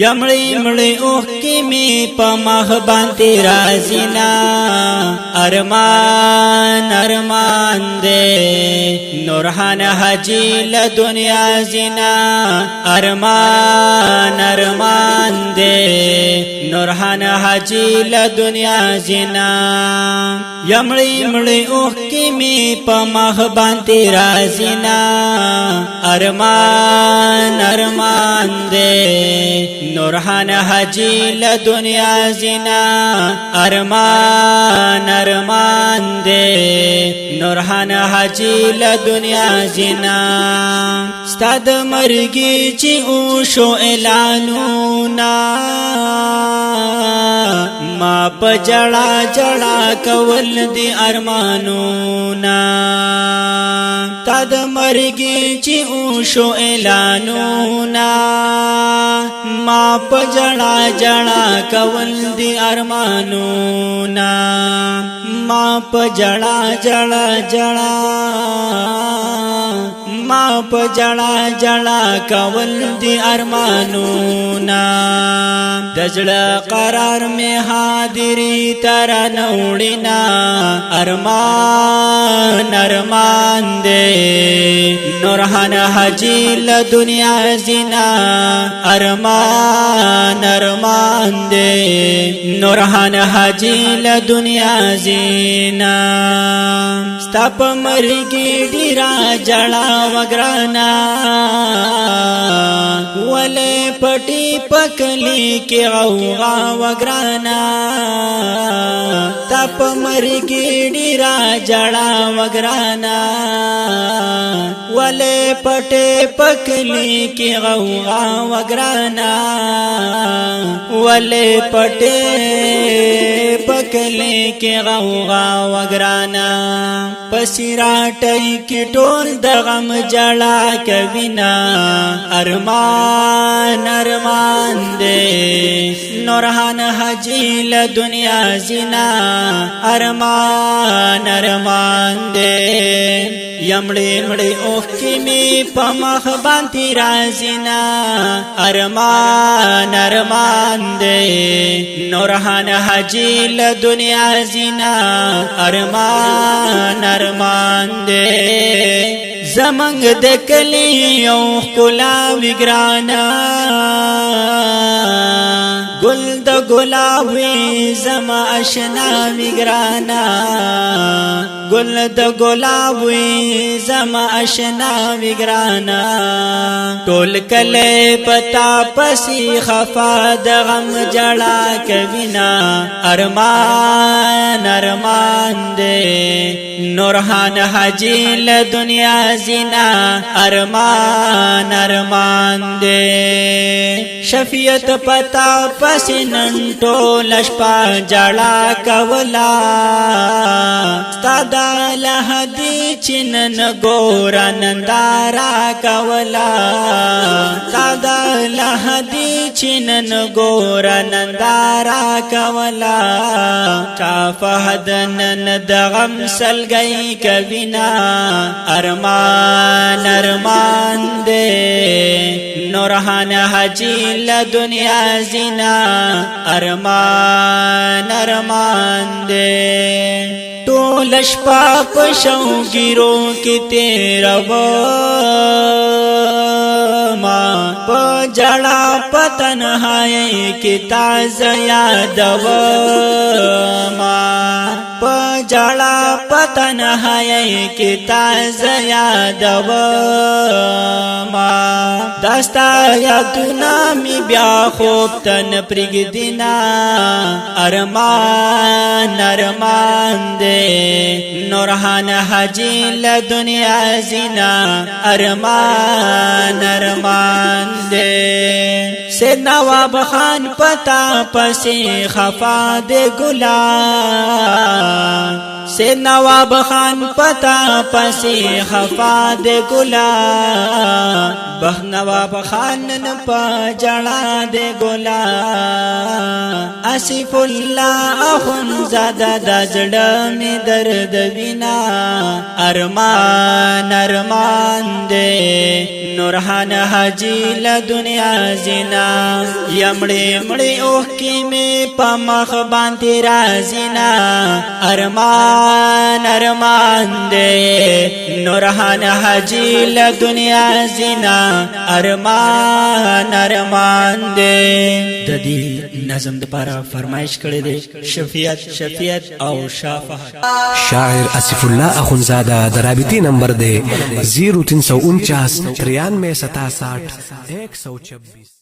یمړی مړی اوخ کی می په مخ باندې رازینا ارمان ارمان دے نورحان حاجی ل دنیا زینا ارمان ارمان دے نورحان حاجی ل دنیا زینا یمړی مړی اوخ کی می په مخ باندې رازینا ارمان ارمان دے نورحان حاجی ل دنیا زینا ارمان ارمان دے نورحان حاجی ل دنیا زینا ستاد مرگی چی او شو اعلانونا ما پجڑا جڑا کول دی ارمانونا تاد مرگی چی او شو اعلانونا ما پجڑا جڑا کول دی ارمانونا ما پجڑا جڑا جڑا ما پجڑا جڑا کول دی ارمانونا دجڑا قرار میں حاضری ترا نوڑینا ارمان ارمان دے نورحان حاجی ل دنیا زینا ارمان ارمان دے نورحان حاجی ل دنیا زینا ستاپ مرگی ڈیرا جڑا وگرانا ولے پٹی پکلی کے غوغا وگرانا تاپ مرگی ڈیرا جڑا وگرانا ولے پٹے پکلی کے غوغا وگرانا ولے پٹے پکلی کے غوغا وگرانا پسیراٹی کی ٹول دغم جڑا کبینا ارمان ارمان دے نورحان حاجی ل دنیا زینا ارمان ارمان دے یمڑی مڑی اوخ کی می پا مخ بانتی رازینا ارمان ارمان دے نورحان حاجی ل دنیا زینا ارمان ارمان دے زمنگ دکلی اوخ کلا وگرانا گل د گلابی زما اشنا وگرانا گل د گلابی زما اشنا وگرانا ټول کله پتا پسی خفا د غم جڑا کبینا ارمان ارمان دے نورحان حاجی ل دنیا زینا ارمان ارمان دے شفیعت پتا پسی ننٹو لشپا جڑا کولا ستادا لحدی چنن گورا نندارا کولا ستادا لحدی چنن گورا نندارا کولا چافہدنن دغم سلگئی کبینا ارمان ارمان دے نورحان حاجی ل دنیا زینا ارمان ارمان دے ټول شپه په شوګیرو کې تیرو ما په جړا په تنهایی کې تازه یادو ما په جړا په تنهایی کې تازه یادو ما داستا یادونه می بیا خوب تن پرګدینا ارمان ارمان دے نورحان حاجی ل دنیا زینا ارمان ارمان دے سید نواب خان پتا پسی خفا دے گلا سے نواب خان پتا پسی خفا دے گلا بہ نواب خان پا جڑا دے گلا آصف اللہ اخونزادہ دا زڑا میں درد وینا ارمان ارمان دے نورحان حاجی لدنیا زینا یمڑی مڑی اوہ کی میں پمخ بانتی رازینا ارمان ارمان دے نورحان حاجی لدنیا زینا ارمان ارمان دے ددی نظم دپارا فرمائش کرے دے شفیعت او شافعت شاعر آصف اللہ اخونزادہ درابطی نمبر دے 0349 93 67 126